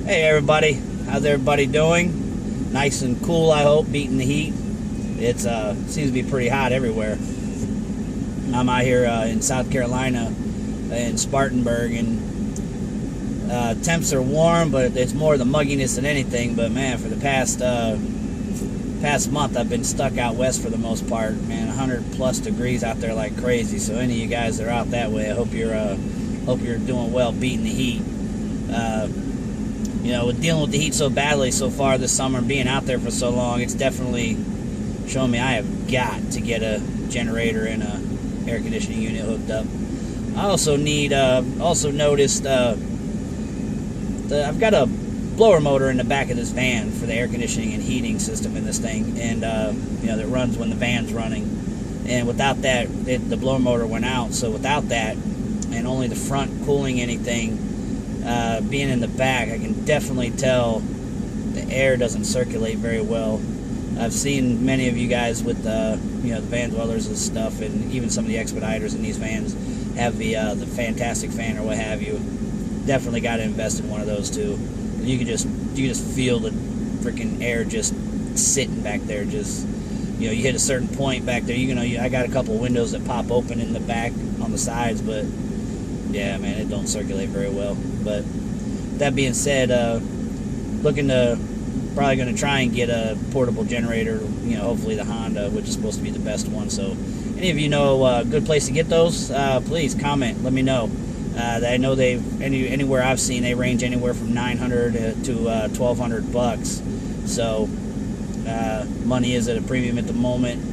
Hey everybody, how's everybody doing? Nice and cool, I hope, beating the heat. It seems to be pretty hot everywhere. I'm out here in South Carolina, in Spartanburg, and temps are warm, but it's more the mugginess than anything. But man, for the past month, I've been stuck out west for the most part. Man, 100 plus degrees out there like crazy. So any of you guys that are out that way, I hope you're doing well beating the heat. You know, with dealing with the heat so badly so far this summer, being out there for so long, it's definitely showing me I have got to get a generator and a air conditioning unit hooked up. I also noticed I've got a blower motor in the back of this van for the air conditioning and heating system in this thing, and you know, that runs when the van's running. And without that, the blower motor went out. So without that, and only the front cooling anything, being in the back, I can definitely tell the air doesn't circulate very well. I've seen many of you guys with you know, the van dwellers and stuff, and even some of the expediters in these vans have the fantastic fan or what have you. Definitely got to invest in one of those too. You can just feel the freaking air just sitting back there. Just, you know, you hit a certain point back there. You know, I got a couple windows that pop open in the back on the sides, but yeah, man, it don't circulate very well. But that being said, probably going to try and get a portable generator, you know, hopefully the Honda, which is supposed to be the best one. So any of you know a good place to get those, please comment, let me know. I know anywhere I've seen, they range anywhere from $900 to $1,200. So money is at a premium at the moment.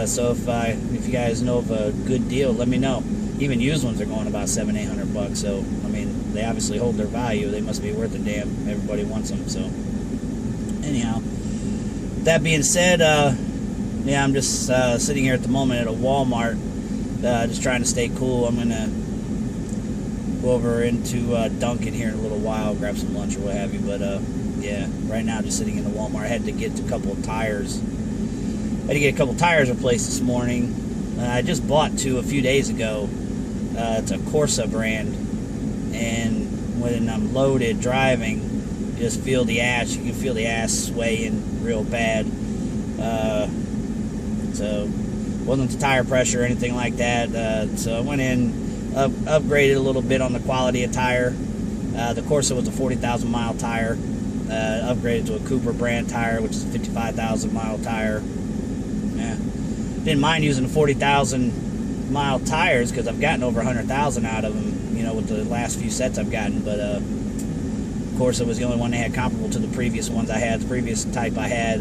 So if you guys know of a good deal, let me know. Even used ones are going about $700-800. So I mean, they obviously hold their value. They must be worth a damn. Everybody wants them. So anyhow, that being said, yeah, I'm just sitting here at the moment at a Walmart, just trying to stay cool. I'm gonna go over into Dunkin' here in a little while, grab some lunch or what have you. But yeah, right now just sitting in the Walmart. I had to get a couple of tires. I had to get a couple tires replaced this morning. I just bought two a few days ago. It's a Corsa brand, and when I'm loaded driving, you just feel the ash. You can feel the ass swaying real bad. So wasn't the tire pressure or anything like that. So I went in, upgraded a little bit on the quality of tire. The Corsa was a 40,000 mile tire. Upgraded to a Cooper brand tire, which is a 55,000 mile tire. Yeah, didn't mind using the 40,000 mile tires because I've gotten over 100,000 out of them, you know, with the last few sets I've gotten. But Corsa was the only one they had comparable to the previous ones I had. The previous type I had,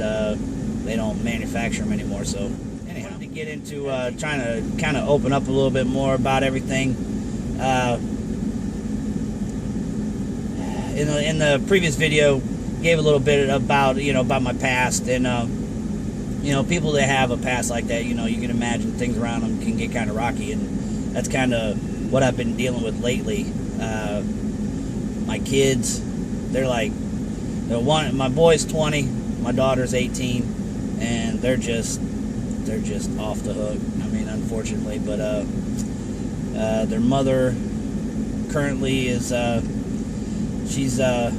they don't manufacture them anymore. So anyhow, to get into trying to kind of open up a little bit more about everything. In the previous video, gave a little bit about, you know, about my past, and you know, people that have a past like that, you know, you can imagine things around them can get kind of rocky, and that's kind of what I've been dealing with lately. My kids, my boy's 20, my daughter's 18, and they're just off the hook. I mean, unfortunately, but their mother currently is she's out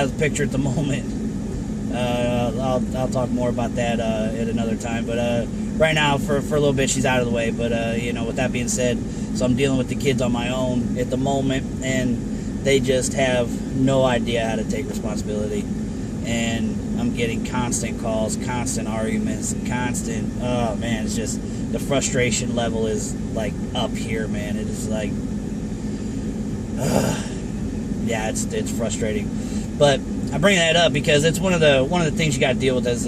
of the picture at the moment. I'll talk more about that at another time, but right now for a little bit she's out of the way. But you know, with that being said, so I'm dealing with the kids on my own at the moment, and they just have no idea how to take responsibility, and I'm getting constant calls, constant arguments, constant, oh man, it's just, the frustration level is like up here, man. It is like, yeah, it's frustrating. But I bring that up because it's one of the things you got to deal with as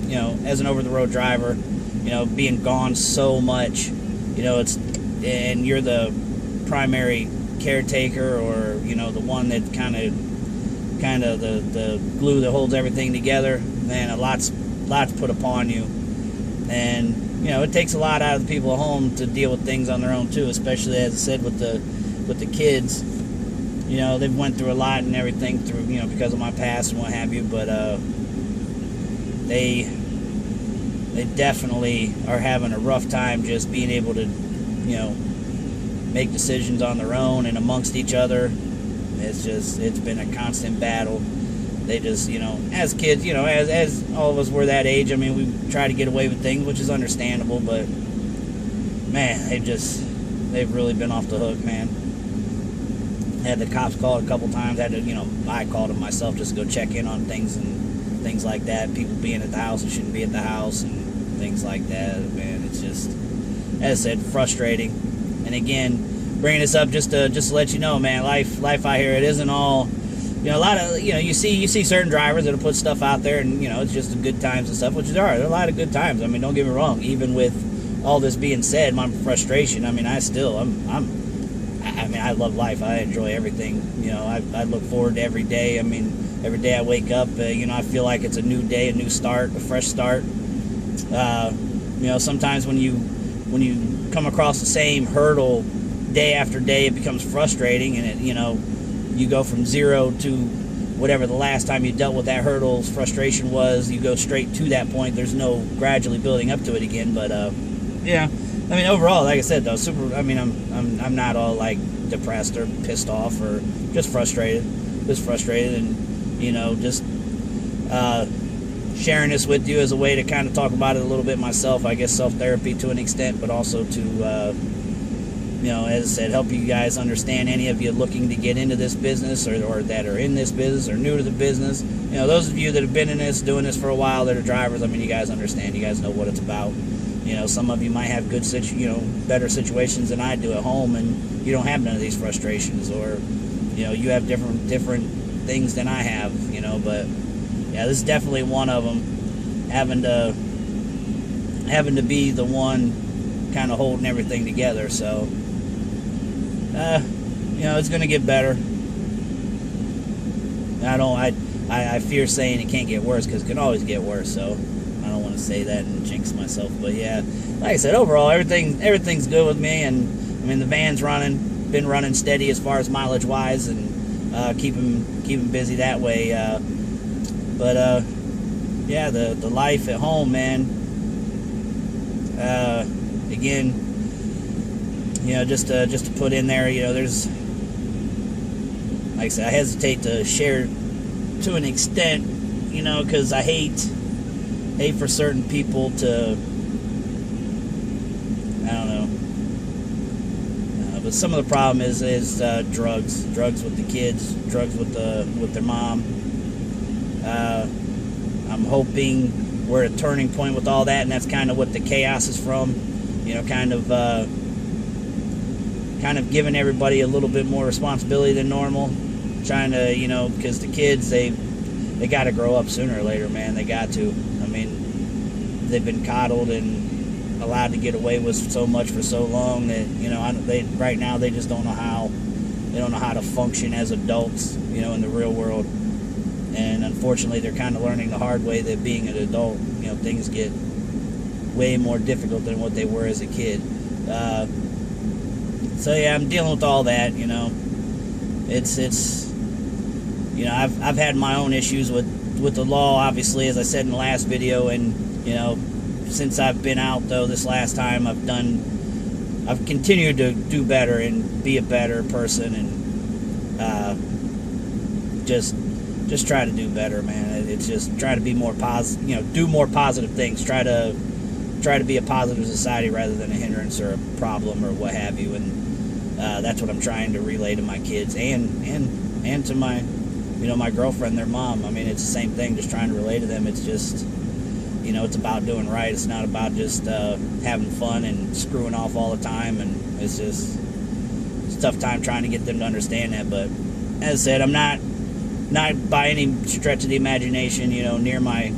you know, as an over-the-road driver. You know, being gone so much. You know, and you're the primary caretaker, or you know, the one that kind of the glue that holds everything together. Man, a lot's put upon you, and you know, it takes a lot out of the people at home to deal with things on their own too. Especially, as I said, with the kids. You know, they've went through a lot and everything through, you know, because of my past and what have you, but they definitely are having a rough time just being able to, you know, make decisions on their own and amongst each other. It's been a constant battle. They just, as kids, as all of us were that age, I mean, we try to get away with things, which is understandable, but man, they've really been off the hook, man. Had the cops called a couple times. Had to, I called them myself just to go check in on things and things like that. People being at the house and shouldn't be at the house and things like that. Man, it's just, as I said, frustrating. And again, bringing this up just to let you know, man, life out here, it isn't all, a lot of, you see certain drivers that'll put stuff out there, and it's just the good times and stuff, which there are a lot of good times. I mean, don't get me wrong. Even with all this being said, my frustration, I mean, I love life. I enjoy everything. I look forward to every day. I mean, every day I wake up, I feel like it's a new day, a new start, a fresh start. Sometimes when you come across the same hurdle day after day, it becomes frustrating, and you go from zero to whatever the last time you dealt with that hurdle's frustration was. You go straight to that point. There's no gradually building up to it again. But yeah, I mean, overall, like I said, though, I'm not all like depressed or pissed off or just frustrated, and just sharing this with you as a way to kind of talk about it a little bit myself. I guess self-therapy to an extent, but also to as I said, help you guys understand, any of you looking to get into this business or that are in this business or new to the business. Those of you that have been in this, doing this for a while, that are drivers, I mean, you guys understand. You guys know what it's about. Some of you might have good better situations than I do at home, and you don't have none of these frustrations, or you have different things than I have. But yeah, this is definitely one of them. Having to be the one kind of holding everything together. So it's going to get better. I fear saying it can't get worse, because it can always get worse. So I don't want to say that and jinx myself. But yeah, like I said, overall everything's good with me, and I mean, the van's been running steady as far as mileage wise, and keeping busy that way. But yeah, the life at home, man. Again, just to put in there, there's, like I said, I hesitate to share to an extent, because I hate for certain people to, I don't know, but some of the problem is drugs with the kids, drugs with their mom. I'm hoping we're at a turning point with all that, and that's kind of what the chaos is from. Kind of giving everybody a little bit more responsibility than normal. Trying to, because the kids, they got to grow up sooner or later, man. They got to. I mean, they've been coddled and allowed to get away with so much for so long that, right now they just don't know how. They don't know how to function as adults, in the real world. And unfortunately, they're kind of learning the hard way that being an adult, things get way more difficult than what they were as a kid. So yeah, I'm dealing with all that. It's I've had my own issues with the law, obviously, as I said in the last video, and since I've been out, though, this last time, I've continued to do better and be a better person, and just try to do better, man. It's just try to be more positive, do more positive things. Try to be a positive society rather than a hindrance or a problem or what have you. And that's what I'm trying to relay to my kids and to my my girlfriend, their mom. I mean, it's the same thing. Just trying to relay to them. It's just it's about doing right. It's not about just having fun and screwing off all the time. And it's a tough time trying to get them to understand that. But as I said, I'm not by any stretch of the imagination, near my,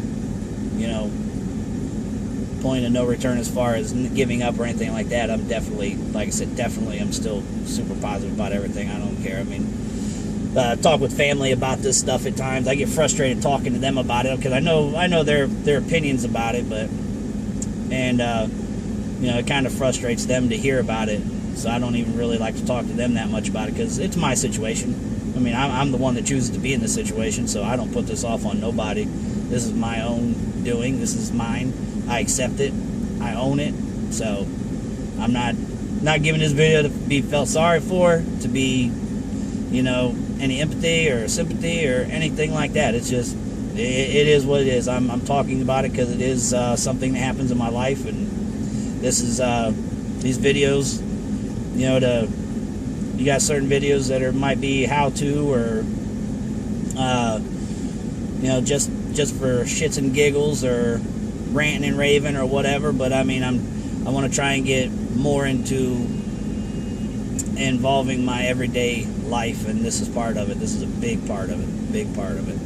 point of no return as far as giving up or anything like that. I'm definitely, like I said, I'm still super positive about everything. I don't care. I mean, talk with family about this stuff at times. I get frustrated talking to them about it, because I know their opinions about it, but, and, it kind of frustrates them to hear about it. So I don't even really like to talk to them that much about it, because it's my situation. I mean, I'm the one that chooses to be in this situation, so I don't put this off on nobody. This is my own doing. This is mine. I accept it. I own it. So I'm not giving this video to be felt sorry for, to be, any empathy or sympathy or anything like that. It's just, it is what it is. I'm talking about it because it is something that happens in my life, and this is these videos. You got certain videos that might be how to, or just for shits and giggles, or ranting and raving or whatever. But I mean, I want to try and get more into involving my everyday life, and this is part of it. This is a big part of it. Big part of it.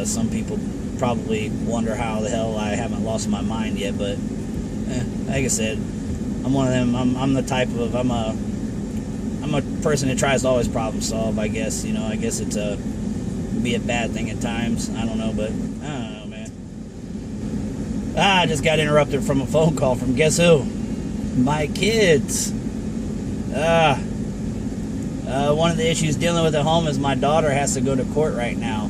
Some people probably wonder how the hell I haven't lost my mind yet, but like I said, I'm one of them. I'm the type of I'm a person that tries to always problem solve. I guess I guess it's be a bad thing at times. I don't know, but I don't know, man. I just got interrupted from a phone call from guess who? My kids. One of the issues dealing with at home is my daughter has to go to court right now.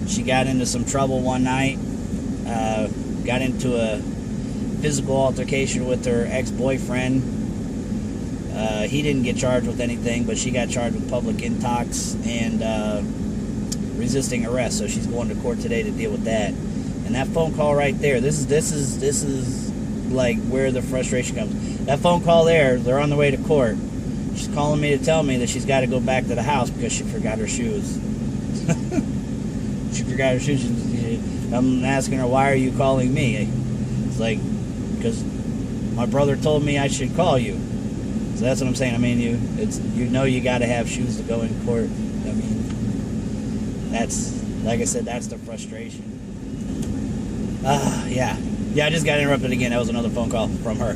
She got into some trouble one night. Got into a physical altercation with her ex-boyfriend. He didn't get charged with anything, but she got charged with public intox and resisting arrest. So she's going to court today to deal with that. And that phone call right there, this is like where the frustration comes. That phone call there, they're on the way to court. She's calling me to tell me that she's got to go back to the house because she forgot her shoes. She forgot her shoes. I'm asking her, why are you calling me? It's like, because my brother told me I should call you. So that's what I'm saying. I mean, you got to have shoes to go in court. I mean, that's, like I said, that's the frustration. Yeah, I just got interrupted again. That was another phone call from her.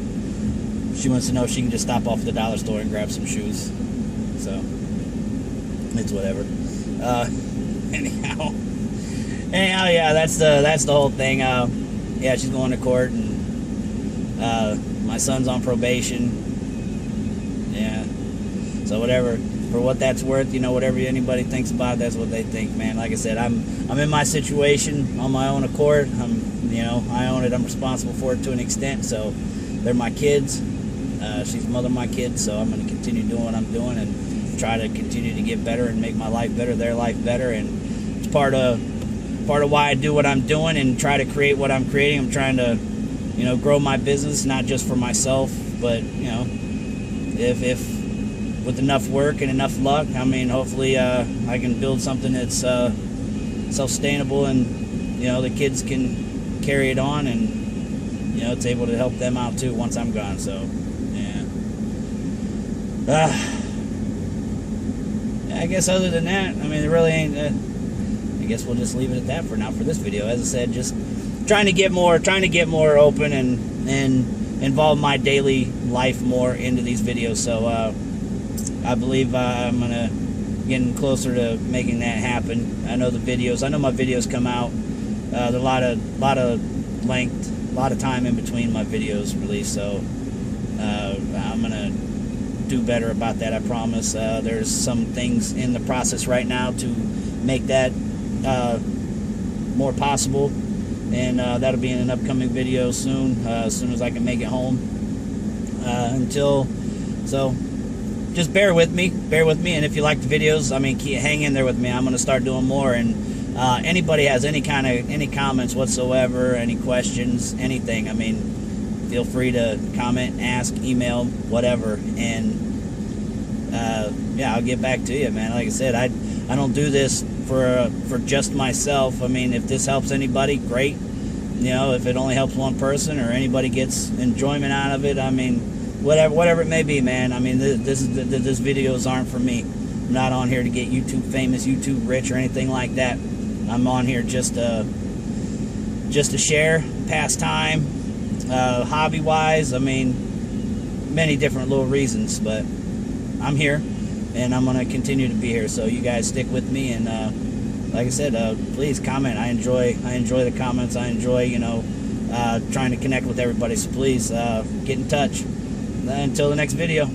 She wants to know if she can just stop off at the dollar store and grab some shoes. So it's whatever. Anyhow, yeah, that's the whole thing. Yeah, she's going to court, and my son's on probation. Yeah, so whatever, for what that's worth, whatever anybody thinks about it, that's what they think, man. Like I said, I'm in my situation on my own accord. I own it. I'm responsible for it to an extent. So they're my kids. She's the mother of my kids. So I'm going to continue doing what I'm doing and try to continue to get better and make my life better, their life better. And it's part of why I do what I'm doing and try to create what I'm creating. I'm trying to, grow my business, not just for myself, but if with enough work and enough luck, I mean, hopefully I can build something that's self-sustainable, and the kids can carry it on, and it's able to help them out too once I'm gone. So yeah. I guess other than that, I mean, there really ain't. I guess we'll just leave it at that for now for this video. As I said, just trying to get more open and involve my daily life more into these videos. So I believe I'm gonna getting closer to making that happen. I know my videos come out. There's a lot of length, a lot of time in between my videos released. So I'm gonna do better about that, I promise. There's some things in the process right now to make that more possible, and that'll be in an upcoming video soon, as soon as I can make it home. So just bear with me, and if you like the videos, I mean, hang in there with me. I'm going to start doing more, and anybody has any comments whatsoever, any questions, anything, I mean, feel free to comment, ask, email, whatever, and yeah, I'll get back to you, man. Like I said, I don't do this for just myself. I mean, if this helps anybody, great. If it only helps one person or anybody gets enjoyment out of it, I mean, whatever it may be, man. I mean, this videos aren't for me. I'm not on here to get YouTube famous, YouTube rich, or anything like that. I'm on here just to share, pass time, hobby-wise. I mean, many different little reasons, but I'm here, and I'm gonna continue to be here. So you guys stick with me, and like I said, please comment. I enjoy the comments. I enjoy trying to connect with everybody. So please get in touch. Until the next video.